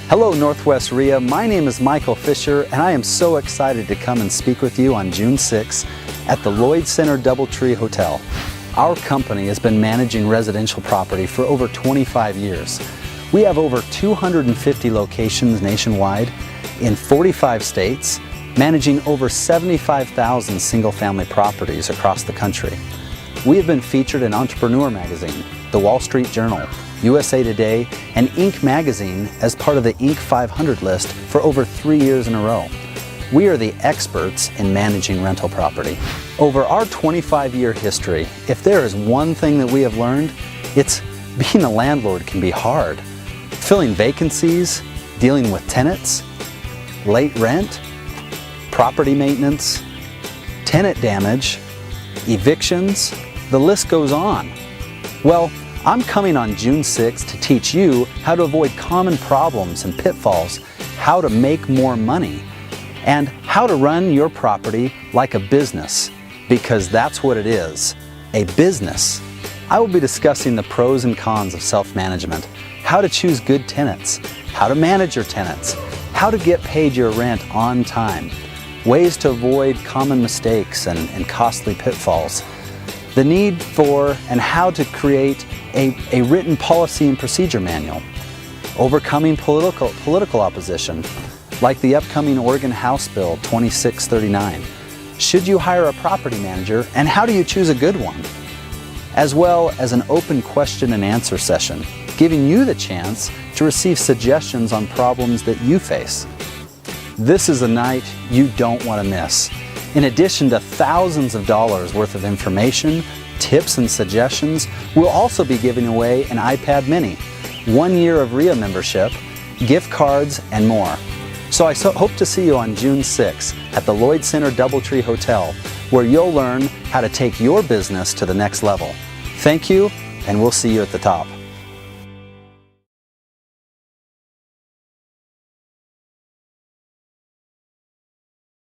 Hello Northwest RIA, my name is Michael Fisher and I am so excited to come and speak with you on June 6th at the Lloyd Center DoubleTree Hotel. Our company has been managing residential property for over 25 years. We have over 250 locations nationwide in 45 states, managing over 75,000 single-family properties across the country. We have been featured in Entrepreneur Magazine, The Wall Street Journal, USA Today, and Inc. Magazine as part of the Inc. 500 list for over 3 years in a row. We are the experts in managing rental property. Over our 25-year history, if there is one thing that we have learned, it's being a landlord can be hard. Filling vacancies, dealing with tenants, late rent, property maintenance, tenant damage, evictions, the list goes on. Well, I'm coming on June 6th to teach you how to avoid common problems and pitfalls, how to make more money, and how to run your property like a business, because that's what it is, a business. I will be discussing the pros and cons of self-management, how to choose good tenants, how to manage your tenants, how to get paid your rent on time, ways to avoid common mistakes and costly pitfalls, the need for and how to create a written policy and procedure manual, overcoming political opposition, like the upcoming Oregon House Bill 2639. Should you hire a property manager, and how do you choose a good one? As well as an open question and answer session, giving you the chance to receive suggestions on problems that you face. This is a night you don't want to miss. In addition to thousands of dollars worth of information, tips and suggestions, we'll also be giving away an iPad mini, 1 year of RIA membership, gift cards, and more. So I hope to see you on June 6th at the Lloyd Center DoubleTree Hotel, where you'll learn how to take your business to the next level. Thank you, and we'll see you at the top.